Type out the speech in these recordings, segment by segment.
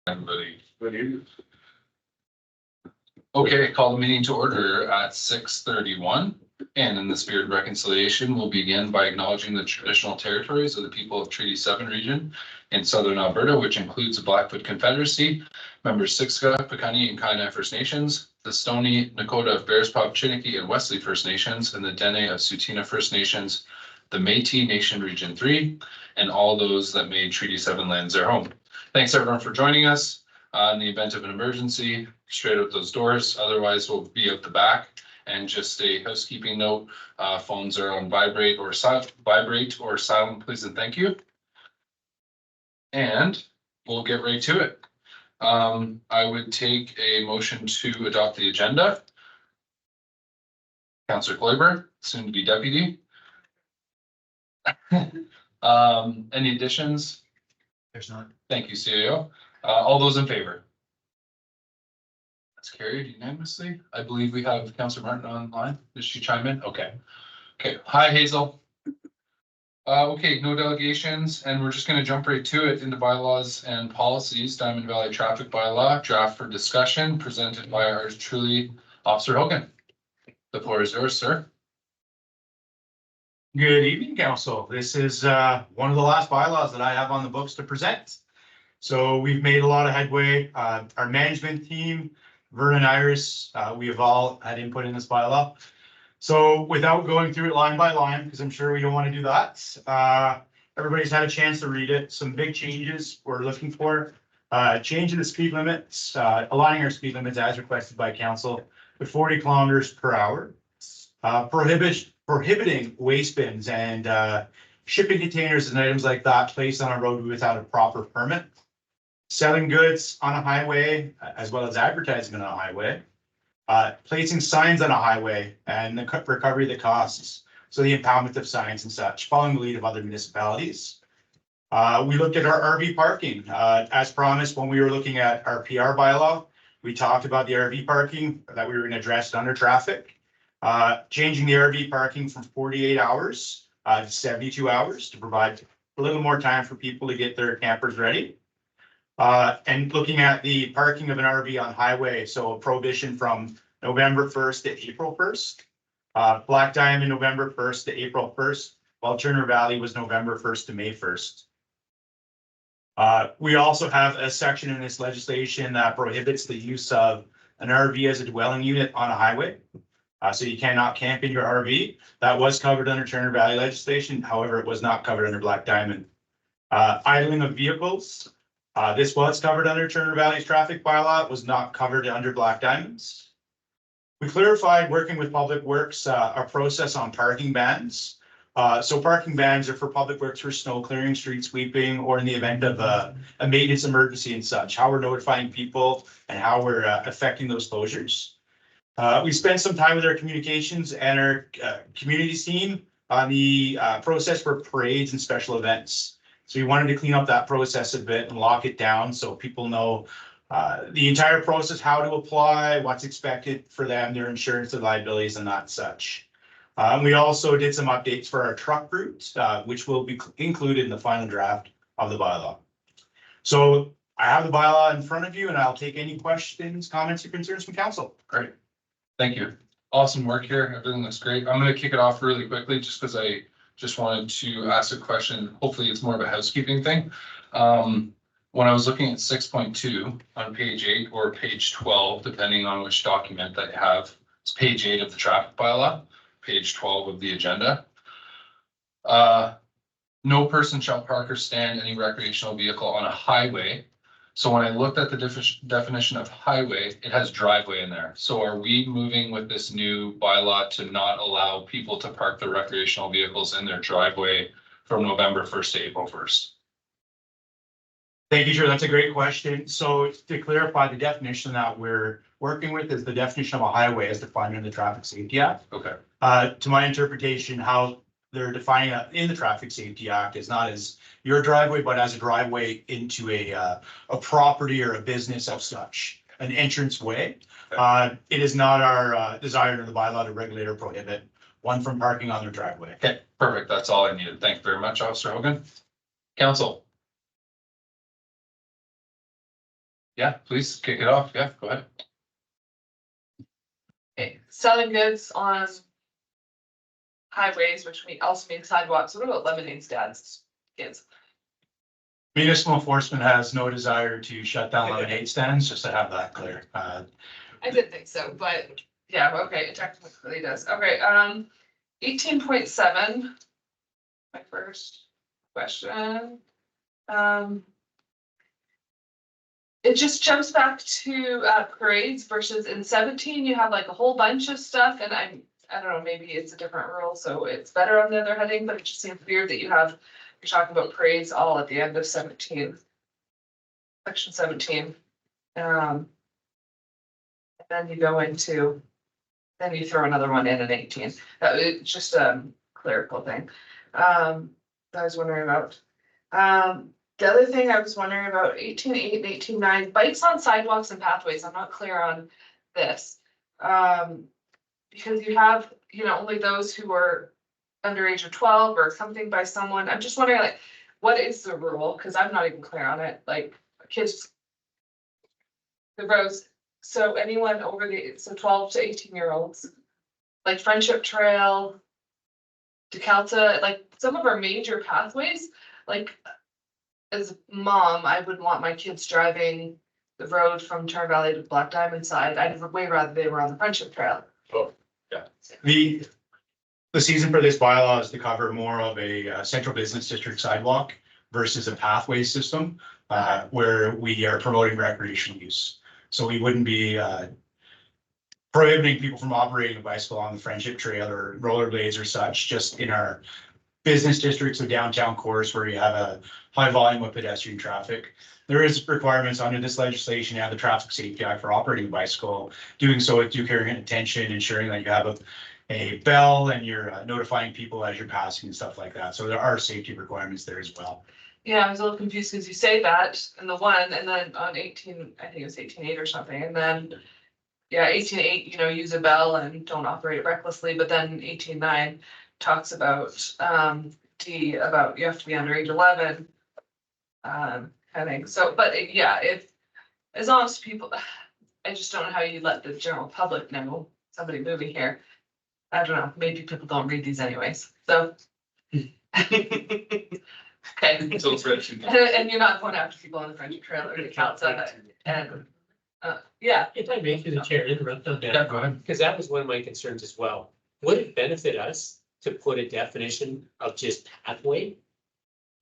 Everybody. Okay, call the meeting to order at 6:31. And in the spirit of reconciliation, we'll begin by acknowledging the traditional territories of the people of Treaty 7 region in southern Alberta, which includes the Blackfoot Confederacy, members Siksika, Piikani, and Kainai First Nations, the Stoney Nakoda of Bearspaw, Chiniki, and Wesley First Nations, and the Dene of Tsuut'ina First Nations, the Métis Nation Region 3, and all those that made Treaty 7 lands their home. Thanks everyone for joining us. In the event of an emergency, straight out those doors. Otherwise, we'll be out the back. And just a housekeeping note, phones are on vibrate or silent, please and thank you. And we'll get right to it. I would take a motion to adopt the agenda. Councillor Kloiber, soon to be deputy. Any additions? There's none. Thank you, CAO. All those in favor? That's carried unanimously. I believe we have Councillor Martin online. Does she chime in? Okay. Okay. Hi, Hazel. Okay, no delegations, and we're just going to jump right to it into bylaws and policies. Diamond Valley Traffic Bylaw draft for discussion presented by ours truly, Officer Hogan. The floor is yours, sir. Good evening, Council. This is one of the last bylaws that I have on the books to present. So we've made a lot of headway. Our management team, Vernon, Iris, we have all had input in this bylaw. So without going through it line by line, because I'm sure we don't want to do that, everybody's had a chance to read it. Some big changes we're looking for. Changing the speed limits, aligning our speed limits as requested by council with 40 kilometers per hour. Prohibiting waste bins and shipping containers and items like that placed on a road without a proper permit. Selling goods on a highway, as well as advertising on a highway. Placing signs on a highway and the recovery of the costs. So the impoundment of signs and such, following the lead of other municipalities. We looked at our RV parking. As promised, when we were looking at our PR bylaw, we talked about the RV parking that we were going to address under traffic. Changing the RV parking from 48 hours to 72 hours to provide a little more time for people to get their campers ready. And looking at the parking of an RV on highway, so a prohibition from November 1st to April 1st. Black Diamond November 1st to April 1st, while Turner Valley was November 1st to May 1st. We also have a section in this legislation that prohibits the use of an RV as a dwelling unit on a highway. So you cannot camp in your RV. That was covered under Turner Valley legislation. However, it was not covered under Black Diamond. Idling of vehicles. This was covered under Turner Valley's traffic bylaw. It was not covered under Black Diamond's. We clarified, working with Public Works, our process on parking bans. So parking bans are for Public Works for snow clearing, street sweeping, or in the event of a maintenance emergency and such, how we're notifying people and how we're affecting those closures. We spent some time with our communications and our communities team on the process for parades and special events. So we wanted to clean up that process a bit and lock it down so people know the entire process, how to apply, what's expected for them, their insurance, their liabilities, and that such. We also did some updates for our truck route, which will be included in the final draft of the bylaw. So I have the bylaw in front of you, and I'll take any questions, comments, or concerns from council. Great. Thank you. Awesome work here. Everything looks great. I'm going to kick it off really quickly just because I just wanted to ask a question. Hopefully it's more of a housekeeping thing. When I was looking at 6.2 on page 8 or page 12, depending on which document that you have, it's page 8 of the traffic bylaw, page 12 of the agenda. No person shall park or stand any recreational vehicle on a highway. So when I looked at the definition of highway, it has driveway in there. So are we moving with this new bylaw to not allow people to park their recreational vehicles in their driveway from November 1st to April 1st? Thank you, Drew. That's a great question. So to clarify, the definition that we're working with is the definition of a highway as defined in the Traffic Safety Act. Okay. To my interpretation, how they're defining it in the Traffic Safety Act is not as your driveway, but as a driveway into a property or a business of such, an entrance way. It is not our desire in the bylaw to regulate or prohibit one from parking on their driveway. Okay, perfect. That's all I needed. Thank you very much, Officer Hogan. Council. Yeah, please kick it off. Yeah, go ahead. Okay, selling goods on highways, which also means sidewalks. What about lemonade stands, kids? Municipal enforcement has no desire to shut down lemonade stands, just to have that clear. I didn't think so, but yeah, okay, it technically does. Okay, 18.7. My first question. It just jumps back to parades versus in 17, you have like a whole bunch of stuff, and I don't know, maybe it's a different rule, so it's better on the other heading, but it just seems weird that you're talking about parades all at the end of 17. Section 17. And then you go into, then you throw another one in 18. It's just a clerical thing. That I was wondering about. The other thing I was wondering about 18.8 and 18.9, bikes on sidewalks and pathways. I'm not clear on this. Because you have, only those who are under age of 12 or something by someone. I'm just wondering, like, what is the rule? Because I'm not even clear on it. Like, kids, the roads, so anyone over so 12 to 18-year-olds, like Friendship Trail, DeKalb, like some of our major pathways, like as a mom, I would want my kids driving the road from Turner Valley to Black Diamond side. I'd way rather they were on the Friendship Trail. Oh, yeah. The season for this bylaw is to cover more of a central business district sidewalk versus a pathway system, where we are promoting recreational use. So we wouldn't be prohibiting people from operating a bicycle on the Friendship Trail or rollerblades or such, just in our business districts of downtown cores where you have a high volume of pedestrian traffic. There is requirements under this legislation and the Traffic Safety Act for operating a bicycle, doing so with due care and attention, ensuring that you have a bell and you're notifying people as you're passing and stuff like that. So there are safety requirements there as well. Yeah, I was a little confused because you say that in the one, and then on 18, I think it was 18.8 or something, and then yeah, 18.8, use a bell and don't operate it recklessly, but then 18.9 talks about about you have to be under age 11. I think so, but yeah, as long as people, I just don't know how you let the general public know somebody moving here. I don't know, maybe people don't read these anyways, so. Okay. Until it's registered. And you're not going after people on the Friendship Trail or the Calza, and yeah. If I may, through the chair, interrupt on Yeah, that, go ahead. because that was one of my concerns as well. Would it benefit us to put a definition of just pathway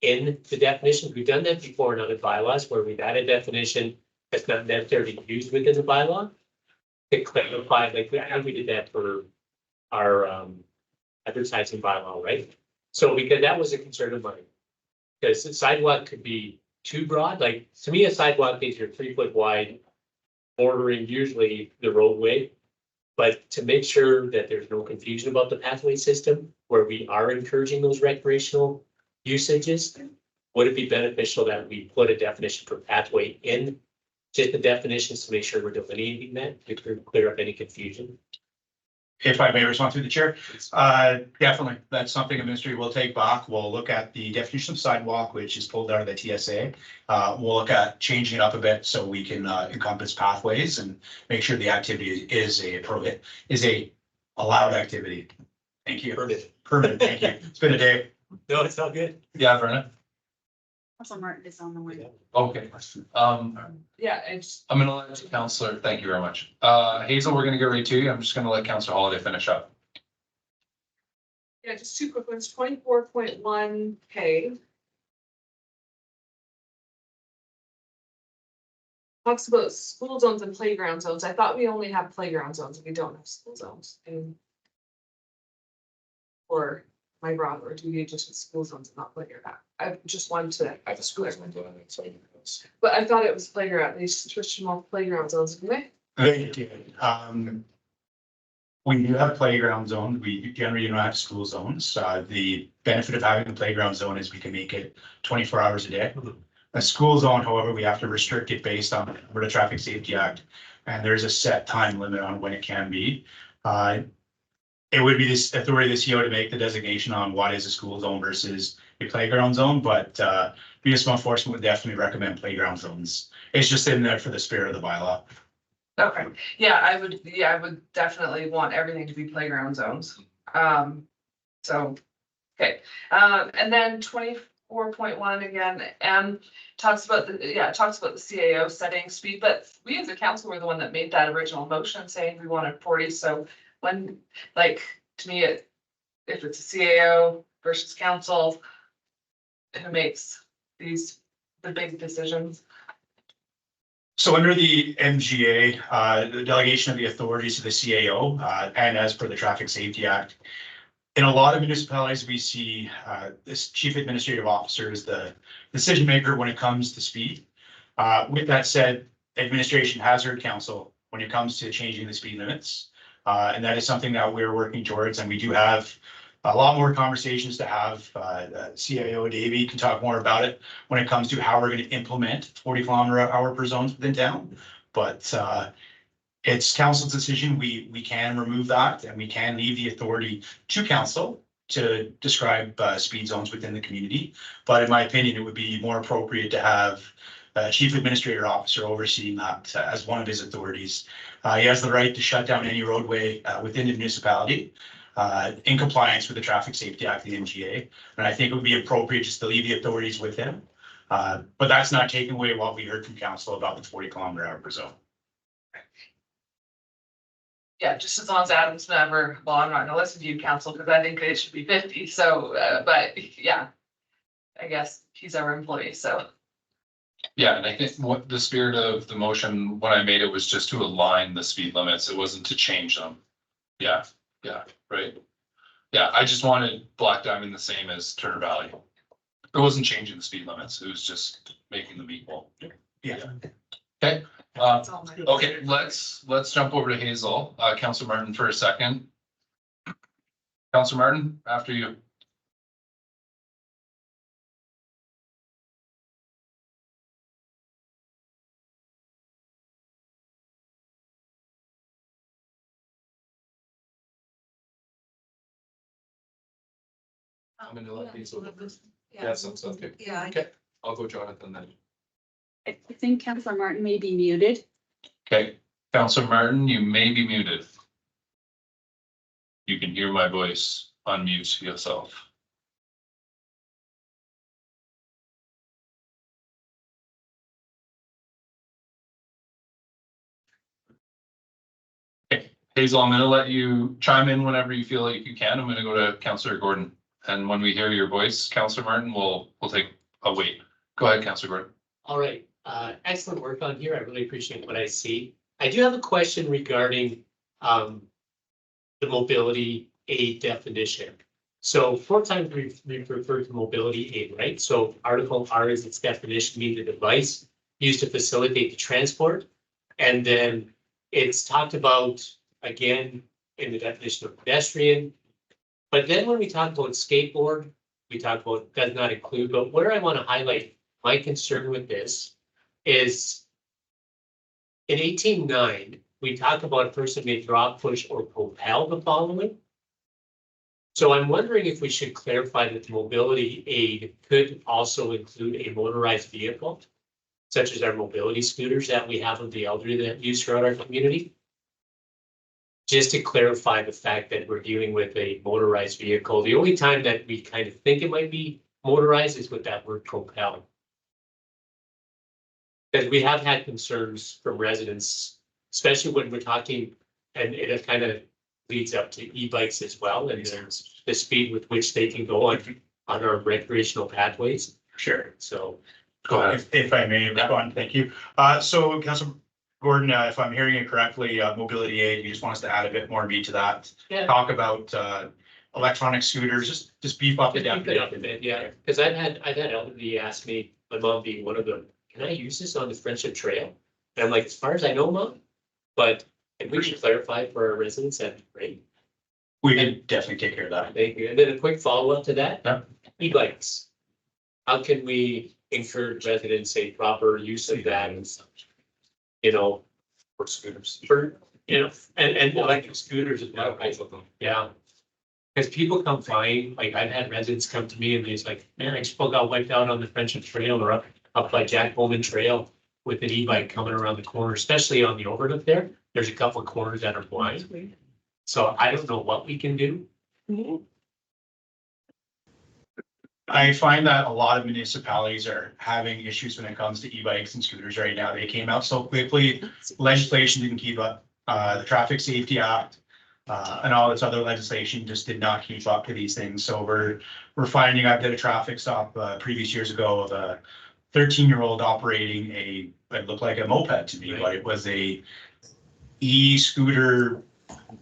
in the definition? We've done that before in other bylaws where we've added definition that's not necessarily used within the bylaw to clarify, like we did that for our advertising bylaw, right? So because that was a concern of mine. Because the sidewalk could be too broad, like to me, a sidewalk means you're 3 foot wide, bordering usually the roadway. But to make sure that there's no confusion about the pathway system, where we are encouraging those recreational usages, would it be beneficial that we put a definition for pathway in just the definitions to make sure we're delineating that to clear up any confusion? If I may respond through the chair, definitely, that's something the ministry will take back. We'll look at the definition of sidewalk, which is pulled out of the TSA. We'll look at changing it up a bit so we can encompass pathways and make sure the activity is a allowed activity. Thank you. Permanent, thank you. It's been a day. No, it's all good. Yeah, Vernon. Council Martin is on the way. Okay. Yeah, it's, I'm gonna let Counselor, thank you very much. Hazel, we're gonna get right to you. I'm just gonna let Counselor Holiday finish up. yeah, just two quick ones, 24.1K. Talks about school zones and playground zones. I thought we only have playground zones, we don't have school zones. Or my wrong, or do we just have school zones and not playground? I just wanted to. I have a school zone, But I thought it was playground, these traditional playground zones, didn't they? They did. We do have playground zones. We generally don't have school zones. The benefit of having a playground zone is we can make it 24 hours a day. A school zone, however, we have to restrict it based on the Alberta Traffic Safety Act, and there's a set time limit on when it can be. It would be this authority of the CO to make the designation on what is a school zone versus a playground zone, but municipal enforcement would definitely recommend playground zones. It's just in there for the spirit of the bylaw. Okay, yeah, I would definitely want everything to be playground zones. So, okay, and then 24.1 again, and talks about the CAO setting speed, but we as a council were the one that made that original motion saying we wanted 40, so when, like, to me, if it's a CAO versus council, who makes the big decisions? So under the MGA, the delegation of the authorities to the CAO, and as per the Traffic Safety Act, in a lot of municipalities, we see this chief administrative officer is the decision maker when it comes to speed. With that said, administration has heard council when it comes to changing the speed limits. And that is something that we're working towards, and we do have a lot more conversations to have. CIO Davey can talk more about it when it comes to how we're going to implement 40 km/h per zones within town. But it's council's decision. We can remove that, and we can leave the authority to council to describe speed zones within the community. But in my opinion, it would be more appropriate to have a chief administrator officer overseeing that as one of his authorities. He has the right to shut down any roadway within the municipality in compliance with the Traffic Safety Act, the MGA. And I think it would be appropriate just to leave the authorities with him. But that's not taking away what we heard from council about the 40 km/h per zone. Yeah, just as long as Adam's never, well, I'm not gonna listen to you, council, because I think it should be 50, so, but yeah. I guess he's our employee, so. Yeah, and I think what the spirit of the motion, when I made it, was just to align the speed limits. It wasn't to change them. Yeah, right. Yeah, I just wanted Black Diamond the same as Turner Valley. It wasn't changing the speed limits. It was just making them equal. Yeah. Okay, that's all my- okay, let's jump over to Hazel. Councilor Martin for a second. Councilor Martin, after you. I'm gonna let Hazel go first. Yeah, Sounds good. yeah. Okay, I'll go Jonathan then. I think Councillor Martin may be muted. Okay, Councilor Martin, you may be muted. You can hear my voice. Unmute yourself. Okay, Hazel, I'm gonna let you chime in whenever you feel like you can. I'm gonna go to Councilor Gordon. And when we hear your voice, Councilor Martin, we'll take a wait. Go ahead, Councilor Gordon. All right, excellent work on here. I really appreciate what I see. I do have a question regarding the mobility aid definition. So 4 times we've referred to mobility aid, right? So Article R is its definition, meaning the device used to facilitate the transport. And then it's talked about again in the definition of pedestrian. But then when we talk about skateboard, we talk about does not include, but where I want to highlight my concern with this is in 18.9, we talk about a person may drop, push, or propel the following. So I'm wondering if we should clarify that the mobility aid could also include a motorized vehicle, such as our mobility scooters that we have of the elderly that use throughout our community. Just to clarify the fact that we're dealing with a motorized vehicle. The only time that we kind of think it might be motorized is with that word propel. Because we have had concerns from residents, especially when we're talking, and it kind of leads up to e-bikes as well, and there's the speed with which they can go on our recreational pathways. Sure. So Go ahead. If I may, respond, thank you. So Councilor Gordon, if I'm hearing it correctly, mobility aid, you just want us to add a bit more meat to that. yeah. Talk about electronic scooters, just beef up the Just keep it up a definition. bit, yeah, because I've had elderly ask me, my mom being one of them, can I use this on the Friendship Trail? And I'm like, as far as I know, Mom, but if we should clarify for our residents, that'd be great. We can definitely take care of that. Thank you. And then a quick follow-up to that. Yeah. E-bikes. How can we encourage residents a proper use of that and such? You know, For scooters. for, you know, and electric scooters as well, right? Yeah. Because people come flying, like I've had residents come to me and they're like, man, I just got wiped out on the Friendship Trail or up by Jack Bowman Trail with an e-bike coming around the corner, especially on the overlook there. There's a couple of corners that are blind. So I don't know what we can do. I find that a lot of municipalities are having issues when it comes to e-bikes and scooters right now. They came out so quickly, legislation didn't keep up. The Traffic Safety Act and all this other legislation just did not keep up to these things. So we're finding, I did a traffic stop previous years ago of a 13-year-old operating it looked like a moped to me, but it was a e-scooter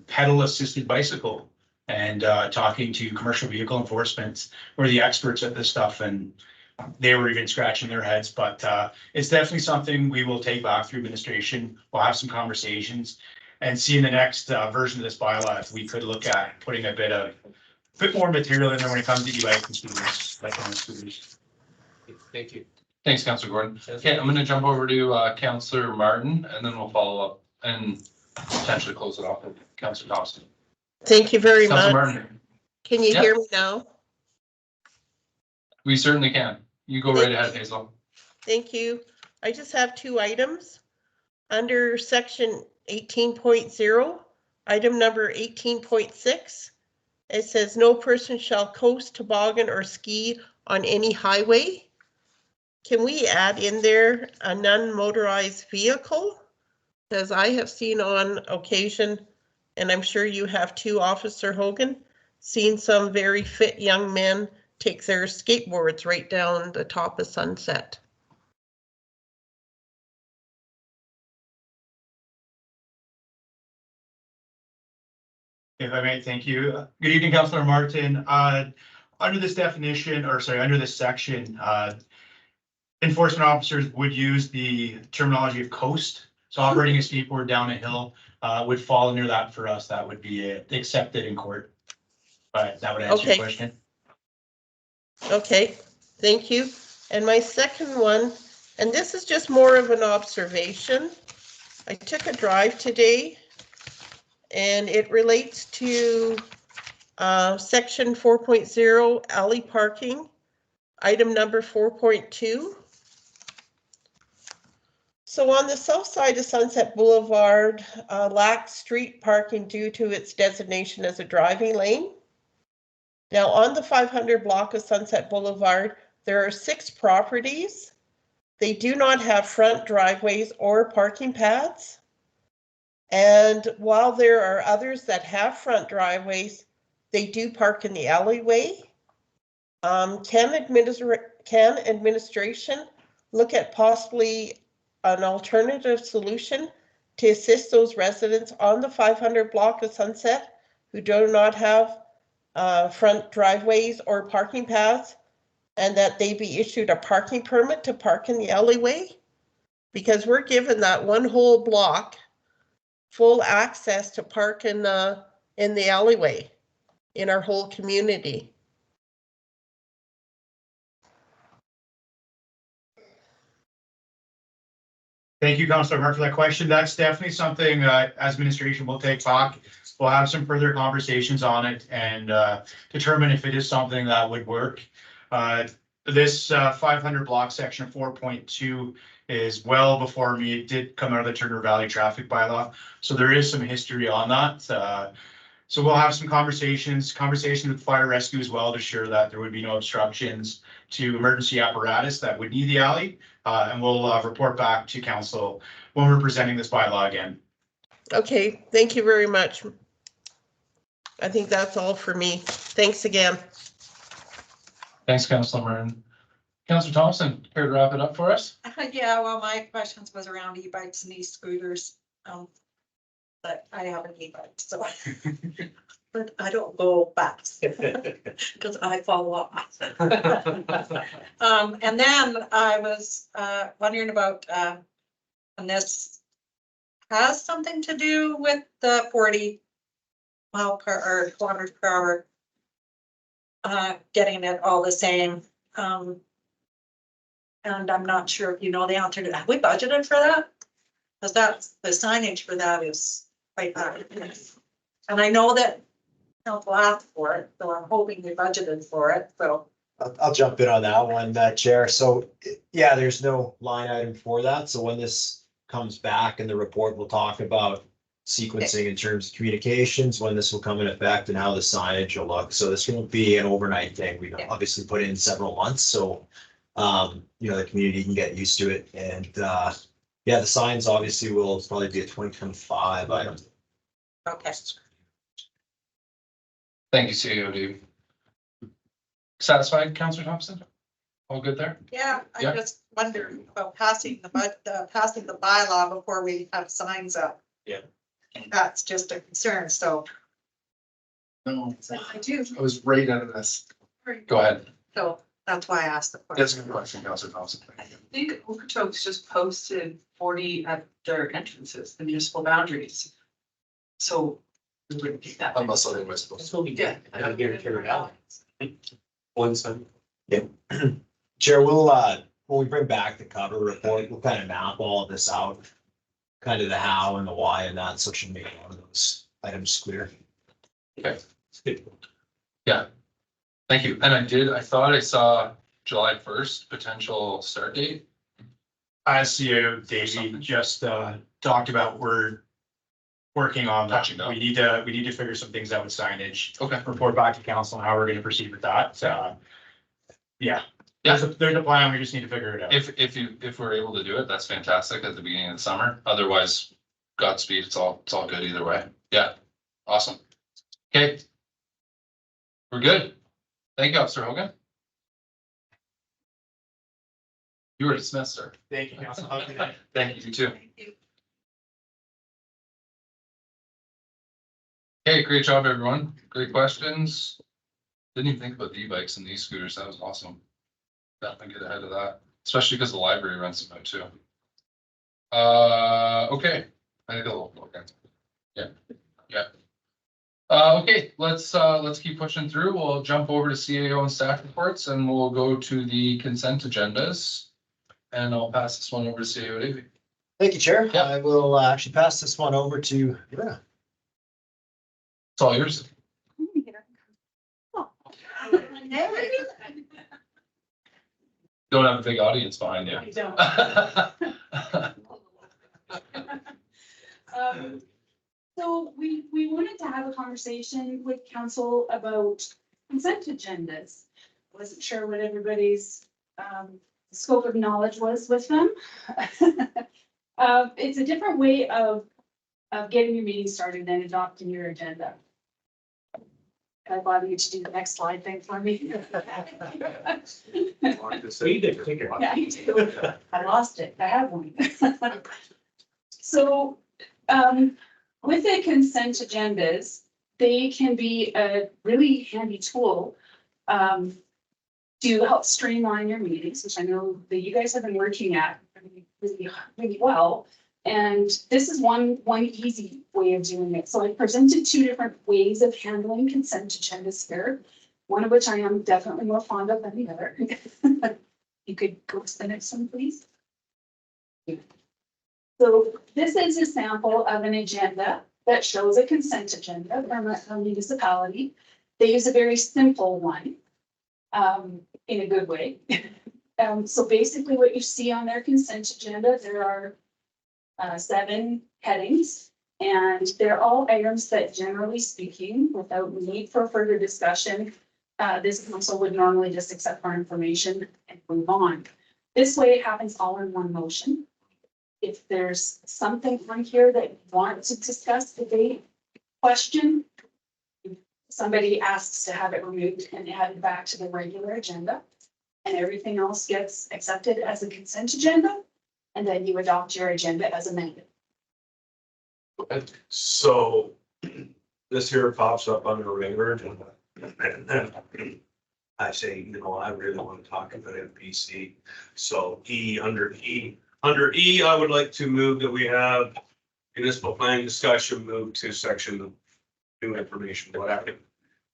pedal assisted bicycle. And talking to commercial vehicle enforcement, or the experts at this stuff, and they were even scratching their heads. But it's definitely something we will take back through administration. We'll have some conversations and see in the next version of this bylaw if we could look at putting a bit more material in there when it comes to e-bikes and scooters, like on the scooters. Thank you. Thanks, Councillor Gordon. Okay, I'm gonna jump over to Councillor Martin, and then we'll follow up and potentially close it off with Councillor Thompson. Thank you very Councillor much. Martin, Can you Yeah. hear me now? we certainly can. You go right ahead, Hazel. Thank you. I just have 2 items. Under section 18.0, item number 18.6, it says no person shall coast, toboggan, or ski on any highway. Can we add in there a non-motorized vehicle? Because I have seen on occasion, and I'm sure you have too, Officer Hogan, seen some very fit young men take their skateboards right down the top of Sunset. If I may, thank you. Good evening, Councillor Martin. Under this definition, or sorry, under this section, enforcement officers would use the terminology of coast. So operating a skateboard down a hill would fall under that for us. That would be accepted in court. But that would answer your Okay. question. Okay, thank you. And my second one, and this is just more of an observation. I took a drive today and it relates to section 4.0 alley parking, item number 4.2. So on the south side of Sunset Boulevard, lacks street parking due to its designation as a driving lane. Now on the 500 block of Sunset Boulevard, there are 6 properties. They do not have front driveways or parking pads. And while there are others that have front driveways, they do park in the alleyway. Can administration look at possibly an alternative solution to assist those residents on the 500 block of Sunset who do not have front driveways or parking paths, and that they be issued a parking permit to park in the alleyway? Because we're given that one whole block full access to park in the alleyway in our whole community. Thank you, Councillor Martin, for that question. That's definitely something as administration will take back. We'll have some further conversations on it and determine if it is something that would work. This 500 block section 4.2 is well before me. It did come out of the Turner Valley traffic bylaw. So there is some history on that. So we'll have some conversations with fire rescue as well to ensure that there would be no obstructions to emergency apparatus that would need the alley. And we'll report back to council when we're presenting this bylaw again. Okay, thank you very much. I think that's all for me. Thanks again. Thanks, Councillor Martin. Councillor Thompson, care to wrap it up for us? Yeah, well, my questions was around e-bikes and e-scooters. But I have an e-bike, so. But I don't go fast because I fall off. And then I was wondering about, and this has something to do with the 40 mile per or kilometers per hour. Getting it all the same. And I'm not sure if you know the answer to that. Have we budgeted for that? Because that's the signage for that is quite high. And I know that council asked for it, so I'm hoping we budgeted for it, so. I'll jump in on that one, Chair. So, yeah, there's no line item for that. So when this comes back in the report, we'll talk about sequencing in terms of communications, when this will come in effect and how the signage will look. So this won't be an overnight thing. We've Yeah. obviously put in several months, so the community can get used to it. And yeah, the signs obviously will probably be a 2025 item. Okay. Thank you, CEO Dave. Satisfied, Councillor Thompson? All good there? Yeah, I Yeah. just wondered about passing passing the bylaw before we have signs up. Yeah. That's just a concern, so. No, I do, I was right out of this. Go ahead. so that's why I asked the That's a question. good question, Councilor Thompson. I think Okotoks just posted 40 at their entrances, the municipal boundaries. So we wouldn't keep that. Unless otherwise That's supposed what we did. I don't get it figured out. One sign. Chair, we'll, when we bring back the cover report, we'll kind of map all of this out. Kind of the how and the why and that, so it should make one of those items clear. It's good. Thank you. And I thought I saw July 1st potential start date. As CEO Something. Davey just talked about, we're working on that. Touching up. We need to figure some things out with signage, Okay. report back to council on how we're gonna proceed with that. Yeah. There's a plan. We just need to figure it out. If we're able to do it, that's fantastic at the beginning of the summer. Otherwise, Godspeed. It's all good either way. Yeah. Awesome. Okay. We're good. Thank you, Officer Hogan. You were dismissed, sir. Thank you, council. Have a good night. Thank you, you too. Thank you. Hey, great job, everyone. Great questions. Didn't even think about the e-bikes and the e-scooters. That was awesome. Definitely get ahead of that, especially because the library rents them out too. Okay. I think I'll, okay. Yeah. Okay, let's keep pushing through. We'll jump over to CAO and staff reports and we'll go to the consent agendas. And I'll pass this one over to CAO Davey. Thank you, Chair. Yeah. I will actually pass this one over to Rena. It's all yours. Don't have a big audience behind you. I don't. So we wanted to have a conversation with council about consent agendas. Wasn't sure what everybody's scope of knowledge was with them. It's a different way of getting your meeting started than adopting your agenda. Can I bother you to do the next slide thing for me? We did figure out. Yeah, I do. I lost it. I have one. So, with the consent agendas, they can be a really handy tool to help streamline your meetings, which I know that you guys have been working at really well. And this is one easy way of doing it. So I presented two different ways of handling consent agendas here, one of which I am definitely more fond of than the other. You could go to the next one, please. So this is a sample of an agenda that shows a consent agenda from a municipality. They use a very simple one in a good way. So basically what you see on their consent agenda, there are 7 headings, and they're all items that, generally speaking, without need for further discussion, this council would normally just accept for information and move on. This way it happens all in one motion. If there's something on here that you want to discuss, debate, question, somebody asks to have it removed and added back to the regular agenda, and everything else gets accepted as a consent agenda. And then you adopt your agenda as amended. So this here pops up under regular agenda. And then I say, I really want to talk about MPC. So under E, I would like to move that we have municipal planning discussion, move to section new information, whatever.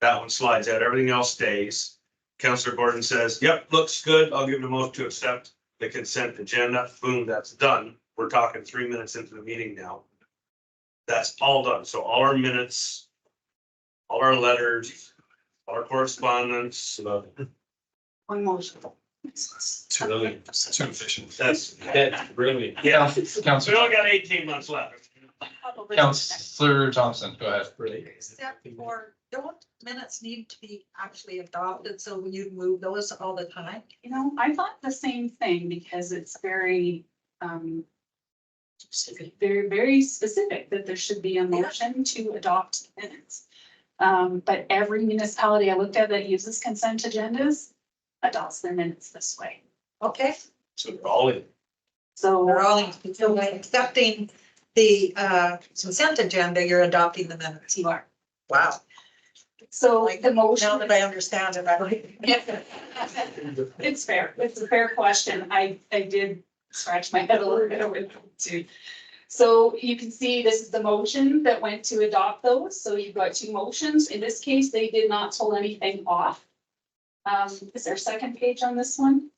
That one slides out, everything else stays. Councillor Gordon says, yep, looks good. I'll give it a motion to accept the consent agenda. Boom, that's done. We're talking 3 minutes into the meeting now. That's all done. So all our minutes, all our letters, our correspondence, One motion. too really, Too efficient. that's, Really. yeah. We Counselor, only got 18 months left. Counselor Thompson, go ahead. Really. Except for, don't minutes need to be actually adopted, so you move those all the time? You know, I thought the same thing because it's very, very, very specific that there should be a motion to adopt minutes. But every municipality I looked at that uses consent agendas adopts their minutes this way. Okay, So they're all in. So. we're all, so by accepting the consent agenda, you're adopting the minutes. You are. Wow. So Like, the motion. now that I understand it, I like. It's fair. It's a fair question. I did scratch my head a little bit over it too. So you can see this is the motion that went to adopt those. So you've got two motions. In this case, they did not pull anything off. Is there a second page on this one?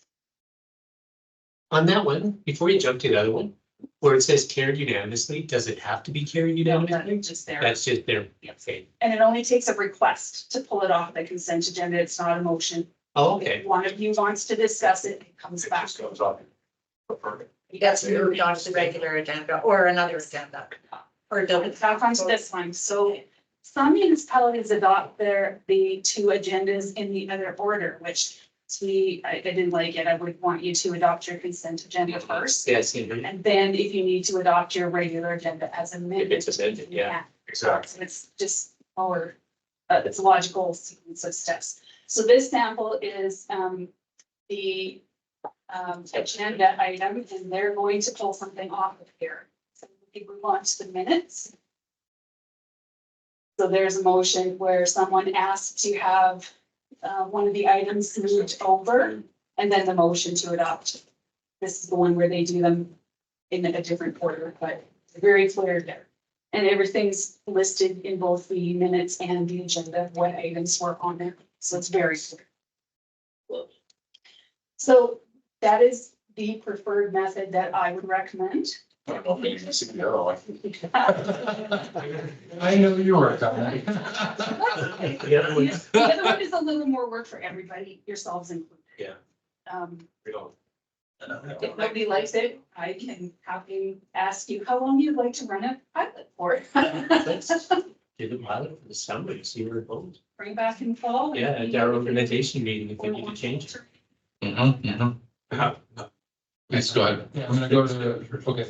On that one, before you jump to the other one, where it says carried unanimously, does it have to be carried No, unanimously? that's just there. That's just there, yeah, okay. And it only takes a request to pull it off the consent agenda. It's not a motion. Oh, okay. If one of you wants to discuss it, it comes back. goes on. That's moved on to the regular agenda or another agenda. Or Let's back onto this one. So some municipalities adopt the two agendas in the other order, which to me, I didn't like it. I would want you to adopt your consent agenda first. Yes, if And then if you need to adopt your regular agenda as amended. it's amended, yeah. Exactly. So it's just more, it's a logical sequence of steps. So this sample is the agenda item, and they're going to pull something off of here. So we move on to the minutes. So there's a motion where someone asked to have one of the items moved over, and then the motion to adopt. This is the one where they do them in a different order, but very clear there. And everything's listed in both the minutes and the agenda, what items were on there, so it's very clear. So that is the preferred method that I would recommend. I don't know if it needs to go. I know you were coming. The other one, The other one is a little more work for everybody, yourselves included. Yeah. We don't. If nobody likes it, I can happily ask you how long you'd like to run a pilot for. let's do the pilot for the summer and see where it goes. Bring back in fall. Yeah, at our organization meeting, if we need to change it. Please go ahead. I'm gonna go to, okay,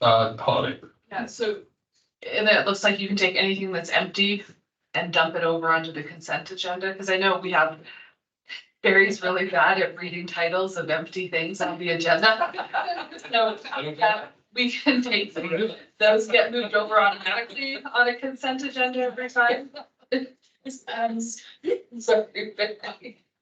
holiday. Yeah, so, and it looks like you can take anything that's empty and dump it over onto the consent agenda, because I know we have Barry's really bad at reading titles of empty things on the agenda. No, we can take those get moved over automatically on a consent agenda every time. Sorry.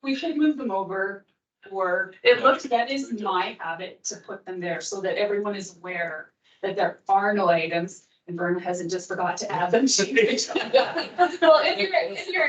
We should move them over, or It looks, that is my habit to put them there so that everyone is aware that there are no items and Verna hasn't just forgot to add them to the agenda. well, in your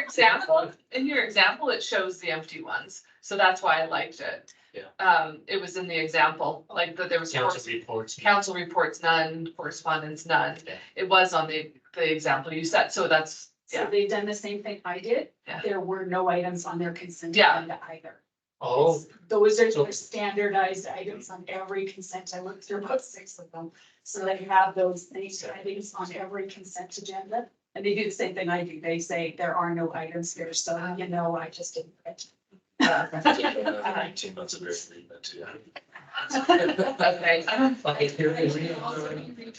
example, it shows the empty ones, so that's why I liked it. Yeah. It was in the example, like that there was Council reports. council reports, none, correspondence, none. Yeah. It was on the example you set, so that's, So yeah. they've done the same thing I did. Yeah. There were no items on their consent Yeah. agenda either. Oh, Those are So- their standardized items on every consent. I looked through about 6 of them. So they have those things, items on every consent agenda. And they do the same thing I do. They say there are no items here, so you know, I just didn't. print. 18 months of very agreement, yeah.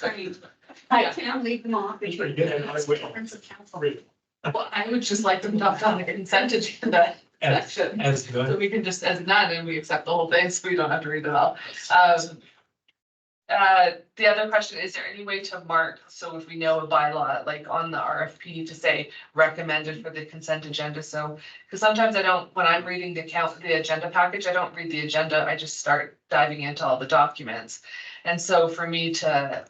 Okay. I can't leave them off. It's pretty good. I would- Difference of council. Well, I would just like them dumped on the consent agenda section, as so good. we can just, as none, and we accept the whole thing, so we don't have to read it all. The other question, is there any way to mark, so if we know a bylaw, like on the RFP to say recommended for the consent agenda, so. Cause sometimes I don't, when I'm reading the agenda package, I don't read the agenda, I just start diving into all the documents. And so for me to.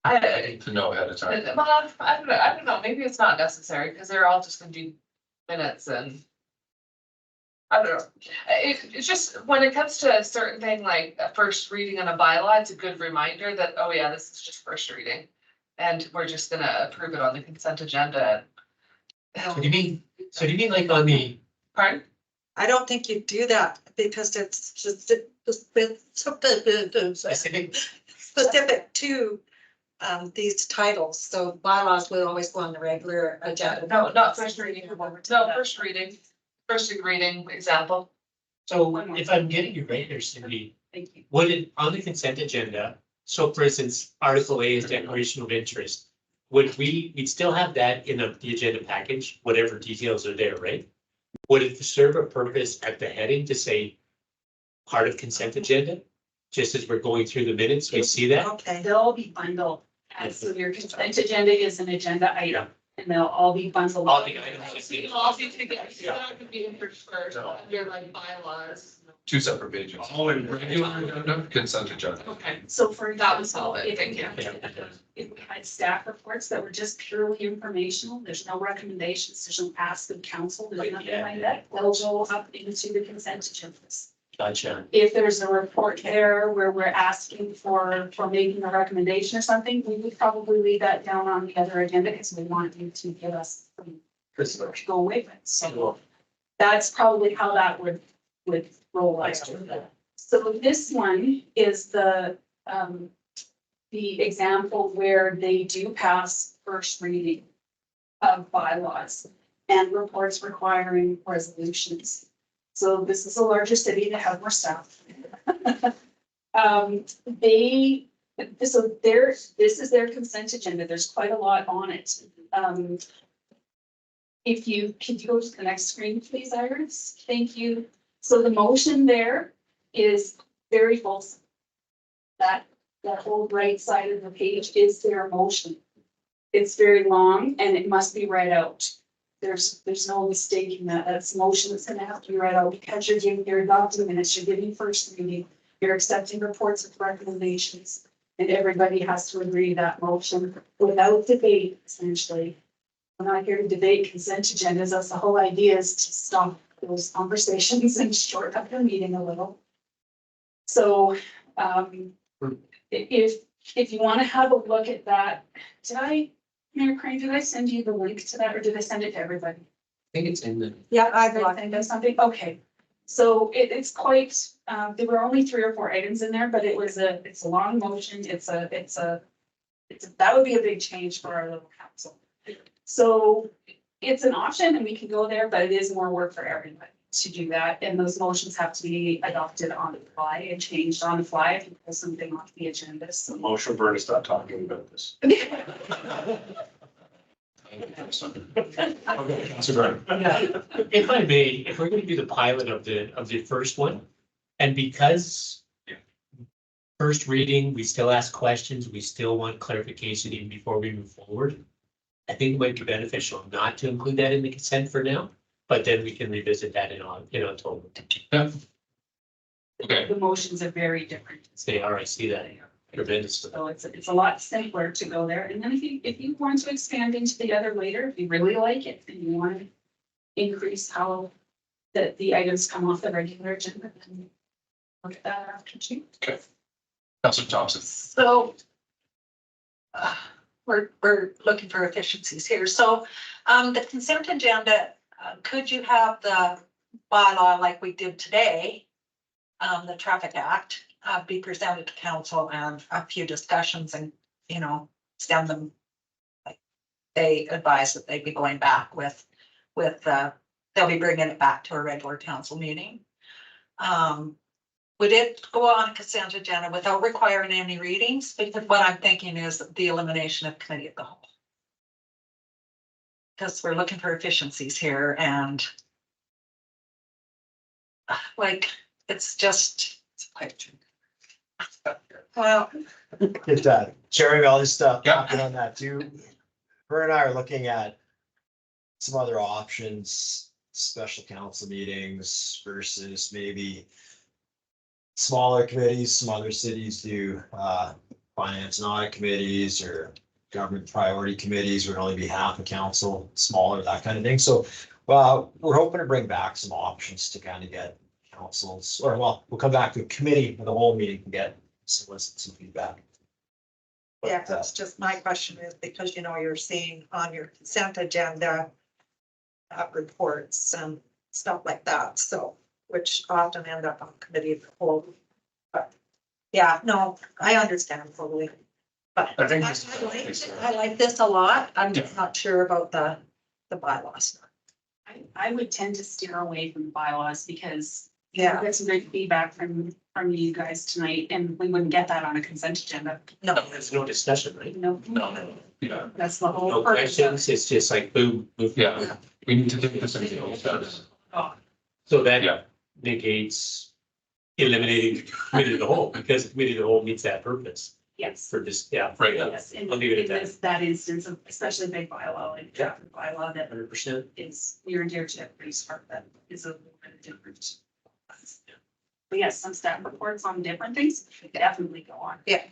I need to know ahead of time. Well, I don't know, maybe it's not necessary, because they're all just gonna be minutes and. I don't know, it's just, when it comes to a certain thing like a first reading on a bylaw, it's a good reminder that, oh yeah, this is just first reading. And we're just gonna approve it on the consent agenda. So do you mean like on the, Pardon? I don't think you do that because it's just specific, specific to these titles. So bylaws will always go on the regular agenda. No, not first reading. No, first reading example. so if I'm getting you right there, Cindy, Thank you. would it, on the consent agenda, so for instance, Article A is declaration of interest. We'd still have that in the agenda package, whatever details are there, right? Would it serve a purpose at the heading to say part of consent agenda? Just as we're going through the minutes, we see that? Okay. They'll all be bundled. And so your consent agenda is an agenda item and they'll all be bundled. All the items. It'll all be together. It's not gonna be in first, under like bylaws. 2 separate pages. Oh, and Regular agenda, consent agenda. Okay. So for That was example, all it, if thank you. if we had staff reports that were just purely informational, there's no recommendations, there's no ask of council, there's nothing like that, they'll go up into the consent agendas. Gotcha. If there's a report there where we're asking for making a recommendation or something, we would probably leave that down on the other agenda because we want you to give us to go away with. So that's probably how that would roll out. So this one is the example where they do pass first reading of bylaws and reports requiring resolutions. So this is a larger city, they have more staff. This is their consent agenda, there's quite a lot on it. Could you go to the next screen, please, Iris? Thank you. So the motion there is very fulsome. That whole right side of the page is their motion. It's very long and it must be read out. There's no mistaking that. That's a motion that's gonna have to be read out because you're adopting minutes, you're giving first reading, you're accepting reports with recommendations. And everybody has to agree to that motion without debate, essentially. We're not here to debate consent agendas. That's the whole idea, is to stop those conversations and shorten up the meeting a little. So, if you want to have a look at that, Mayor Crane, did I send you the link to that or did I send it to everybody? I think it's in the, Yeah, I Did I send you something? Okay. So it's quite, there were only 3 or 4 items in there, but it's a long motion. That would be a big change for our little council. So it's an option and we can go there, but it is more work for everybody to do that. And those motions have to be adopted on the fly and changed on the fly if you pull something off the agenda. So motion burn is not talking about this. Okay, Councilor Byrne. if I may, if we're gonna do the pilot of the first one, and because first reading, we still ask questions, we still want clarification even before we move forward. I think it might be beneficial not to include that in the consent for now, but then we can revisit that in October. Yeah. Okay, The motions are very different. They are, I see that tremendously. So it's a lot simpler to go there. And then if you want to expand into the other later, if you really like it and you want to increase how the items come off the regular agenda, then look at that after too. Councilor Thompson. So we're looking for efficiencies here. So the consent agenda, could you have the bylaw like we did today? The Traffic Act, be presented to council and a few discussions and, send them. Like they advise that they'd be going back with, they'll be bringing it back to a regular council meeting. Would it go on a consent agenda without requiring any readings? Because what I'm thinking is the elimination of committee of the whole. Because we're looking for efficiencies here and it's just. Well, Get that. Jeremy, I'll just Yeah. comment on that too. Her and I are looking at some other options, special council meetings versus maybe smaller committees. Some other cities do finance and audit committees or government priority committees would only be half a council, smaller, that kind of thing. So we're hoping to bring back some options to kind of get councils, or we'll come back to a committee for the whole meeting and get some feedback. yeah, that's just my question is because, you're seeing on your consent agenda, reports and stuff like that, so, which often end up on committee of the whole. But, yeah, no, I understand fully. But I think I like this a lot. I'm just not sure about the bylaws. I would tend to steer away from the bylaws because Yeah, that's some great feedback from you guys tonight, and we wouldn't get that on a consent agenda. no, There's no discussion, right? No, No, yeah, that's the whole No purpose of questions, it's just like boom, move. yeah, we need to take this into account. So that Yeah. negates eliminating the committee of the whole, because the committee of the whole meets that purpose Yes. for this, yeah. Right. Yes, in I'll leave it at in that. that instance of especially big bylaw, like traffic bylaw that 100%. is near and dear to everybody's heart, that is a little bit different. But yes, some staff reports on different things definitely go on. yeah.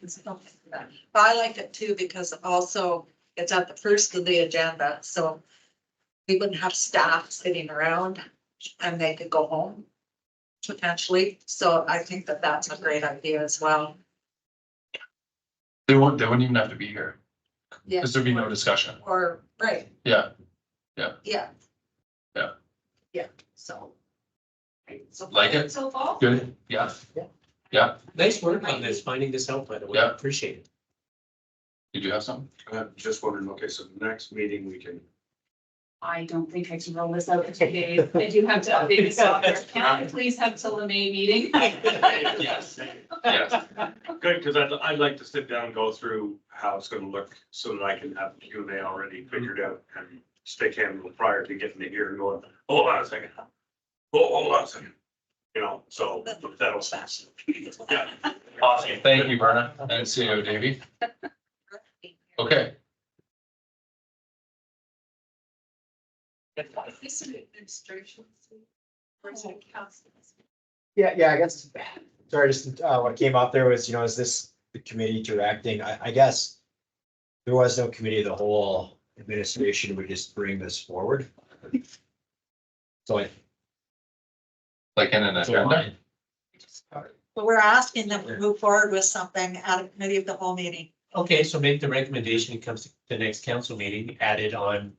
I like it too, because also it's at the first of the agenda, so we wouldn't have staff sitting around and they could go home potentially. So I think that that's a great idea as well. They wouldn't even have to be here, Yeah. because there'd be no discussion. Or, right, Yeah, yeah. Yeah. Yeah, so. So Like it? so far. good, yeah. Nice work on this, finding this out, by the way. Yeah. Appreciate it. Did you have something? Just wondering, okay, so the next meeting we can. I don't think I can roll this out in 2 days. I do have to update the software. Can I please have till the May meeting? Yes. Yes, Good, because I'd like to sit down and go through how it's gonna look so that I can have the Q and A already figured out and stick him prior to getting to here and going, hold on a second. Hold on a second. You know, so that'll. Yeah. awesome, thank you, Berna, and CEO Davey. Okay, This is administration. Or is it council? Yeah, I guess, sorry, just, what came up there was, is this the committee directing? I guess there was no committee of the whole, administration would just bring this forward. So I. like in an agenda? But we're asking them to move forward with something at a committee of the whole meeting. Okay, so make the recommendation, it comes to the next council meeting, add it on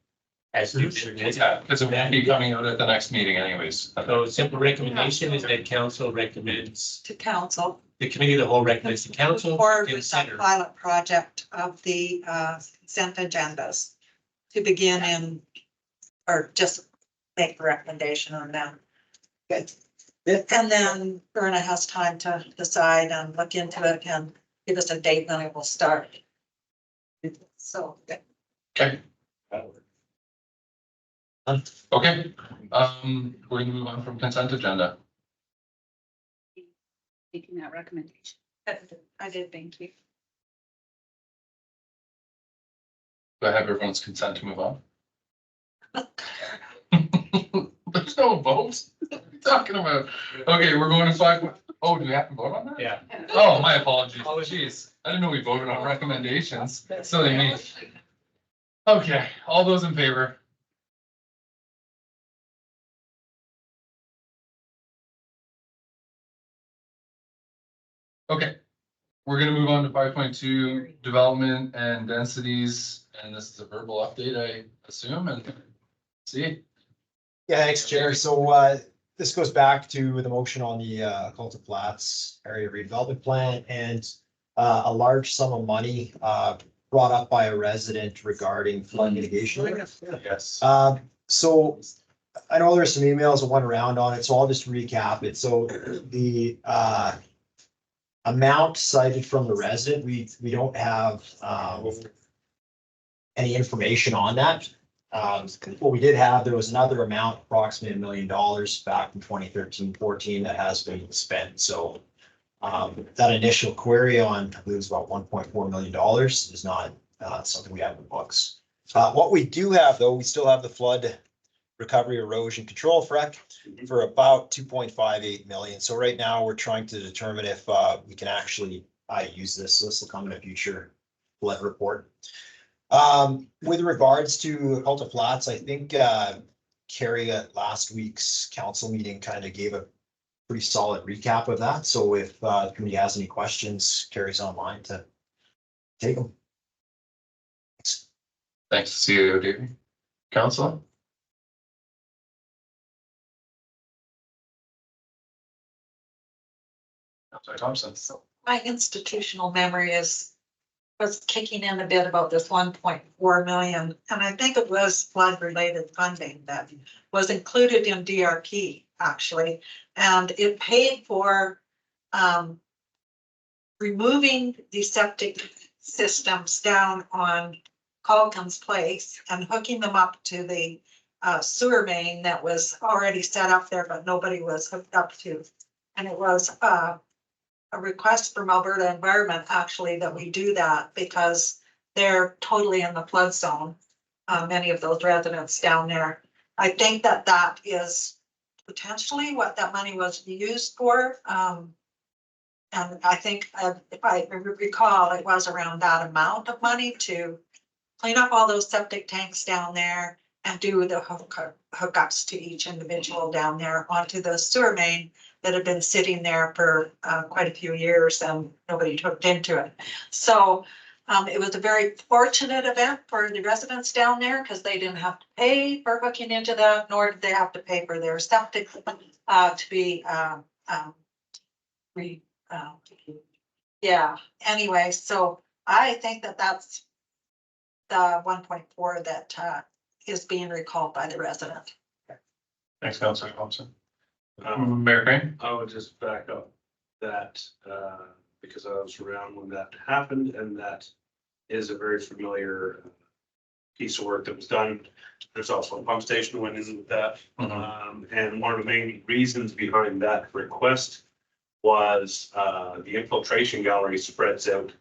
as new business. Yeah, because it won't be coming out at the next meeting anyways. So simple recommendation is that council recommends, To council, the committee of the whole recommends to council. move forward with that Consider. pilot project of the consent agendas. To begin in, or just make the recommendation on them. Good. And then Berna has time to decide and look into it and give us a date when it will start. So, Okay. Okay, we're gonna move on from consent agenda. Making that recommendation. I did, thank you. Do I have everyone's consent to move on? There's no votes. What are you talking about? Okay, we're going to 5. Oh, do we have to vote on that? Yeah. Oh, my apologies. Jeez, I didn't know we voted on recommendations. Silly me. Okay, all those in favor? Okay, we're gonna move on to 5.2, development and densities, and this is a verbal update, I assume, and see. Yeah, thanks, Chair. So, this goes back to the motion on the, Calta Flats area redevelopment plan and, a large sum of money, brought up by a resident regarding flood mitigation. Yes. So I know there's some emails that went around on it, so I'll just recap it. So the, amount cited from the resident, we don't have, any information on that. What we did have, there was another amount, approximately $1 million back in 2013-14 that has been spent. So that initial query on, I believe it was about $1.4 million is not something we have in the books. What we do have, though, we still have the flood recovery erosion control FREC for about 2.58 million. So right now we're trying to determine if we can actually use this. So this will come in a future flood report. With regards to Calta Flats, I think Carrie at last week's council meeting kind of gave a pretty solid recap of that. So if the committee has any questions, Carrie's online to take them. Thanks, CEO Davey. Council? Counselor Thompson. My institutional memory was kicking in a bit about this 1.4 million, and I think it was flood-related funding that was included in DRP, actually. And it paid for removing the septic systems down on Calkins Place and hooking them up to the sewer main that was already set up there, but nobody was hooked up to. And it was a request from Alberta Environment, actually, that we do that because they're totally in the flood zone. Many of those residents down there. I think that that is potentially what that money was used for. And I think, if I recall, it was around that amount of money to clean up all those septic tanks down there and do the hookups to each individual down there onto the sewer main that had been sitting there for quite a few years and nobody hooked into it. So it was a very fortunate event for the residents down there because they didn't have to pay for hooking into that, nor did they have to pay for their septic to be yeah, anyway, so I think that that's the 1.4 that is being recalled by the resident. Thanks, Counselor Thompson. Um, Mayor Crane? I would just back up that, because I was around when that happened, and that is a very familiar piece of work that was done. There's also a pump station went in with that. And one of the main reasons behind that request was the infiltration gallery spreads out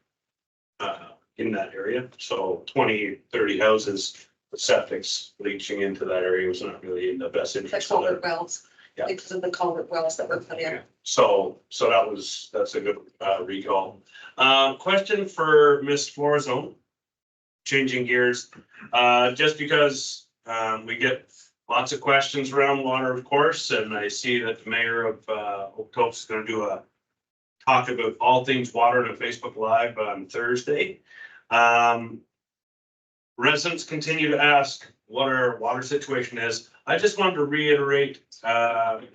in that area. So 20, 30 houses, the septic's leaching into that area was not really in the best The interest of culvert it. wells, Yeah. because of the culvert wells that were put in. So that's a good recall. Question for Ms. Florzone. Changing gears, just because we get lots of questions around water, of course, and I see that the mayor of Okotoks is going to do a talk about all things water on a Facebook Live on Thursday. Residents continue to ask what our water situation is. I just wanted to reiterate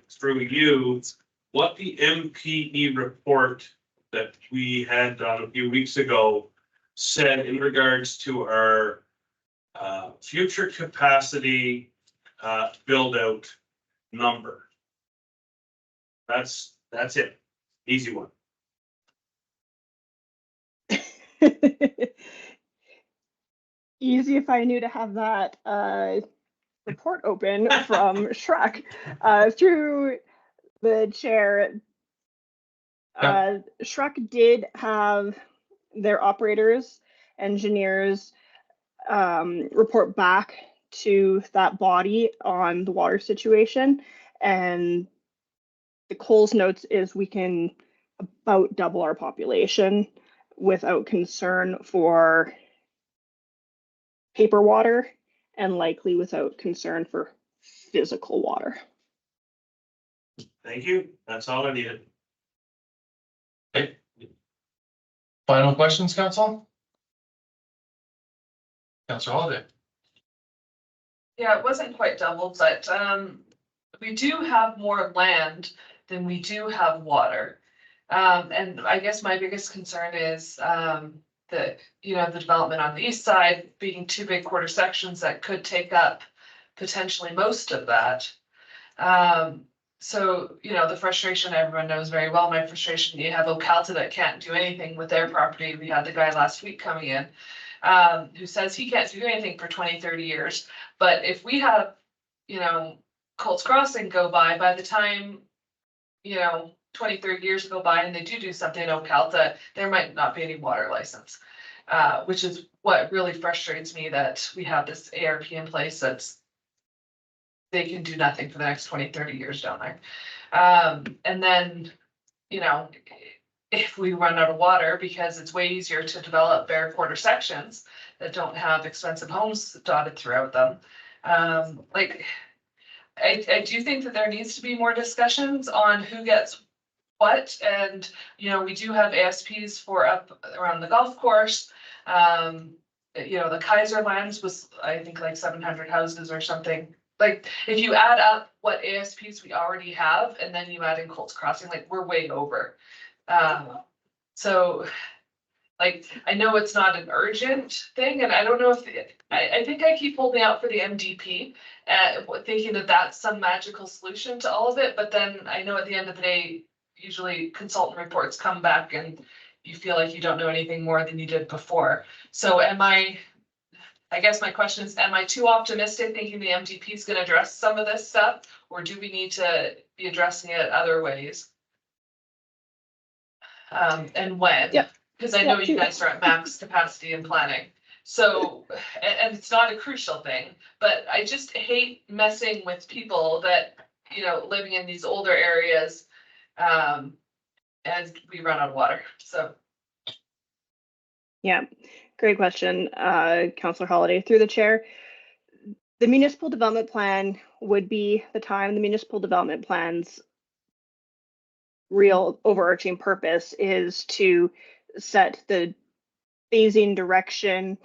through you what the MPE report that we had done a few weeks ago said in regards to our future capacity build out number. That's it. Easy one. Easy if I knew to have that report open from Shrek through the chair. Shrek did have their operators, engineers report back to that body on the water situation, and the Coles notes is we can about double our population without concern for paper water and likely without concern for physical water. Thank you. That's all I needed. Okay. Final questions, council? Councilor Holiday? Yeah, it wasn't quite double, but we do have more land than we do have water. And I guess my biggest concern is the development on the east side being two big quarter sections that could take up potentially most of that. So, the frustration, everyone knows very well, my frustration, you have Ocalta that can't do anything with their property. We had the guy last week coming in who says he can't do anything for 20, 30 years. But if we have, Colts Crossing go by the time, 20, 30 years go by and they do something in Ocalta, there might not be any water license, which is what really frustrates me, that we have this ARP in place that's they can do nothing for the next 20, 30 years down there. And then, if we run out of water, because it's way easier to develop bare quarter sections that don't have expensive homes dotted throughout them. I do think that there needs to be more discussions on who gets what, and, we do have ASPs for up around the golf course. The Kaiser lands was, I think, like 700 houses or something. Like, if you add up what ASPs we already have, and then you add in Colts Crossing, like, we're way over. So, like, I know it's not an urgent thing, and I don't know if, I think I keep holding out for the MDP, thinking that that's some magical solution to all of it, but then I know at the end of the day, usually consultant reports come back and you feel like you don't know anything more than you did before. So I guess my question is, am I too optimistic thinking the MDP is gonna address some of this stuff? Or do we need to be addressing it other ways? And when? Yep. Because I know Yep. you guys are at max capacity in planning. So, and it's not a crucial thing, but I just hate messing with people that, you know, living in these older areas. As we run out of water, so. Yeah, great question, Councillor Holiday, through the chair. The municipal development plan would be the time. The municipal development plan's real overarching purpose is to set the phasing direction,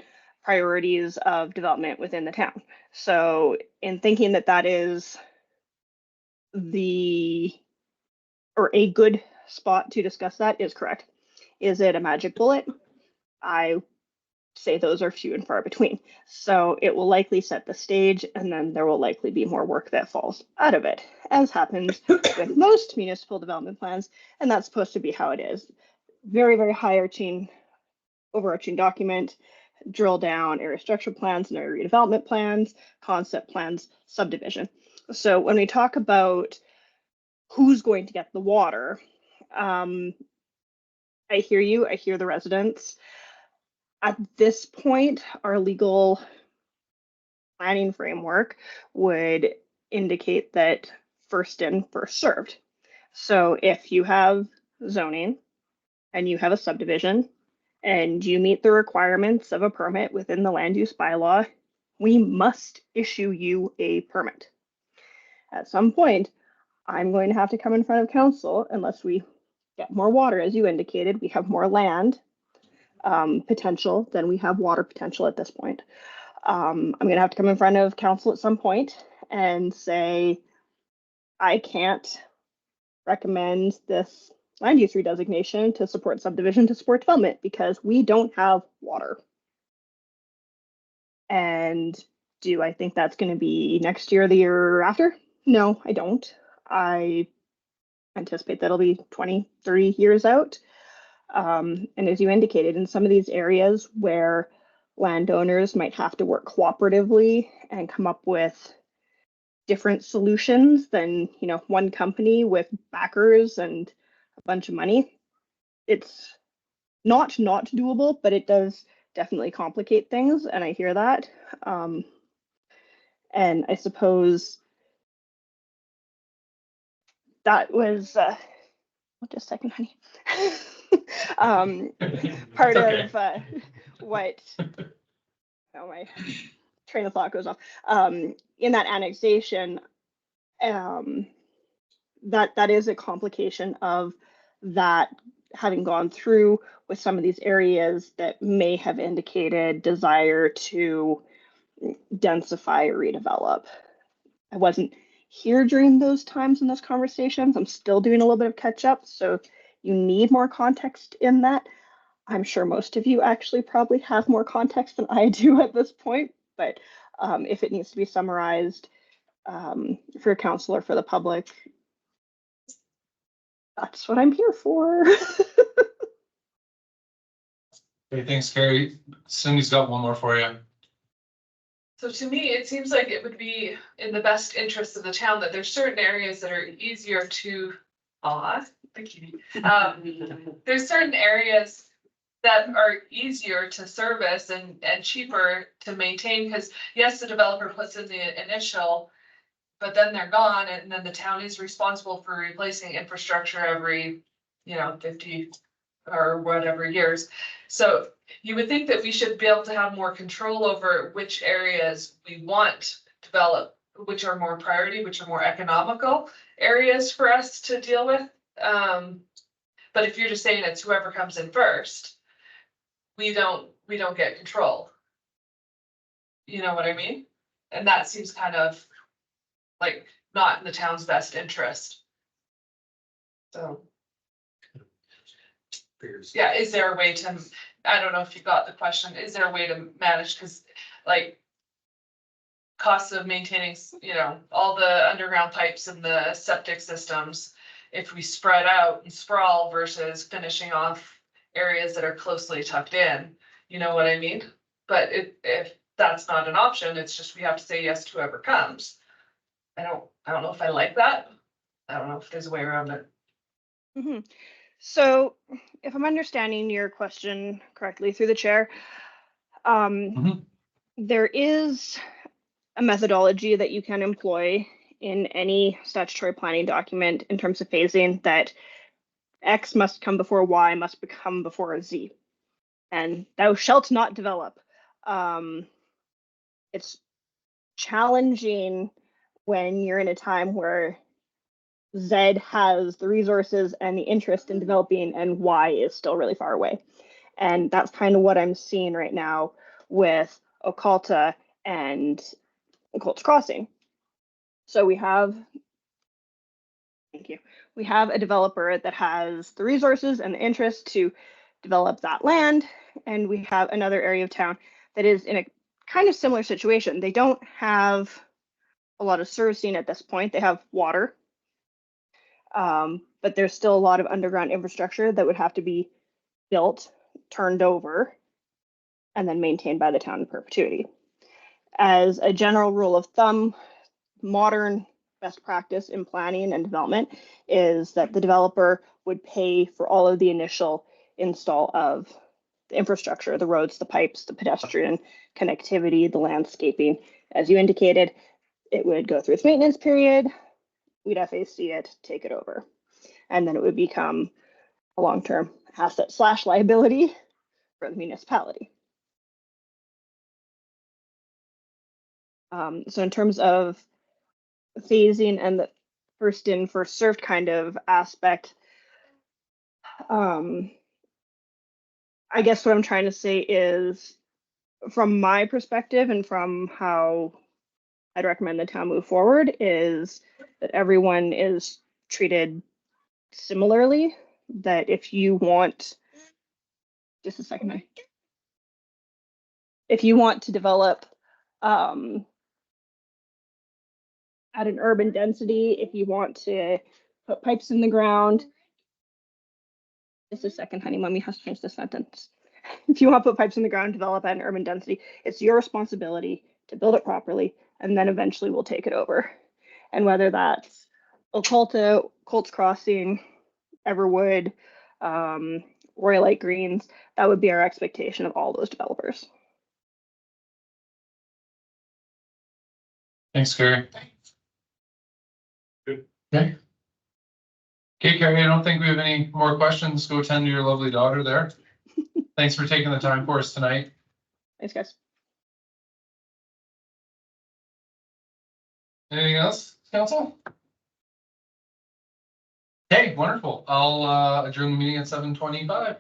priorities of development within the town. So in thinking that that is a good spot to discuss that is correct. Is it a magic bullet? I say those are few and far between. So it will likely set the stage, and then there will likely be more work that falls out of it, as happens with most municipal development plans, and that's supposed to be how it is. Very, very overarching document, drill down area structure plans and area redevelopment plans, concept plans, subdivision. So when we talk about who's going to get the water, I hear you, I hear the residents. At this point, our legal planning framework would indicate that first in, first served. So if you have zoning and you have a subdivision and you meet the requirements of a permit within the land use bylaw, we must issue you a permit. At some point, I'm going to have to come in front of council unless we get more water, as you indicated. We have more land potential than we have water potential at this point. I'm going to have to come in front of council at some point and say, I can't recommend this land use redesignation to support subdivision, to support development, because we don't have water. And do I think that's going to be next year or the year after? No, I don't. I anticipate that'll be 20, 30 years out. And as you indicated, in some of these areas where landowners might have to work cooperatively and come up with different solutions than, you know, one company with backers and a bunch of money, it's not doable, but it does definitely complicate things, and I hear that. And I suppose that was just a second, honey. Part Okay. of what, oh, my train of thought goes off. In that annexation, that is a complication of that having gone through with some of these areas that may have indicated desire to densify or redevelop. I wasn't here during those times in those conversations. I'm still doing a little bit of catch up, so you need more context in that. I'm sure most of you actually probably have more context than I do at this point, but if it needs to be summarized for council or for the public, that's what I'm here for. Okay, thanks, Carrie. Cindy's got one more for you. So to me, it seems like it would be in the best interest of the town that there's certain areas that are easier to, there's certain areas that are easier to service and cheaper to maintain, because yes, the developer puts in the initial, but then they're gone, and then the town is responsible for replacing infrastructure every, 50 or whatever years. So you would think that we should be able to have more control over which areas we want to develop, which are more priority, which are more economical areas for us to deal with. But if you're just saying it's whoever comes in first, we don't get control. You know what I mean? And that seems kind of like not in the town's best interest. So. Yeah, is there a way to, I don't know if you got the question, is there a way to manage, cause like. Costs of maintaining, you know, all the underground pipes and the septic systems. If we spread out and sprawl versus finishing off areas that are closely tucked in, you know what I mean? But if that's not an option, it's just we have to say yes to whoever comes. I don't know if I like that. I don't know if there's a way around it. Mhm. So if I'm understanding your question correctly through the chair, Mhm. there is a methodology that you can employ in any statutory planning document in terms of phasing that X must come before Y must become before Z. And thou shalt not develop. It's challenging when you're in a time where Z has the resources and the interest in developing and Y is still really far away. And that's kind of what I'm seeing right now with Occulta and Colts Crossing. So we have, thank you, we have a developer that has the resources and the interest to develop that land. And we have another area of town that is in a kind of similar situation. They don't have a lot of servicing at this point. They have water, but there's still a lot of underground infrastructure that would have to be built, turned over, and then maintained by the town in perpetuity. As a general rule of thumb, modern best practice in planning and development is that the developer would pay for all of the initial install of the infrastructure, the roads, the pipes, the pedestrian connectivity, the landscaping. As you indicated, it would go through its maintenance period, we'd FAC it, take it over, and then it would become a long-term asset / liability for the municipality. So in terms of phasing and the first in, first served kind of aspect, I guess what I'm trying to say is, from my perspective and from how I'd recommend the town move forward, is that everyone is treated similarly. That if you want, just a second, if you want to develop at an urban density, if you want to put pipes in the ground, just a second, honey, mommy has to finish this sentence. If you want to put pipes in the ground, develop at an urban density, it's your responsibility to build it properly, and then eventually we'll take it over. And whether that's Occulta, Colts Crossing, Everwood, Royalite Greens, that would be our expectation of all those developers. Thanks, Carrie. Good. Okay. Okay, Carrie, I don't think we have any more questions. Go tend to your lovely daughter there. Thanks for taking the time for us tonight. Thanks, guys. Anything else, council? Okay, wonderful. I'll adjourn the meeting at 7:25.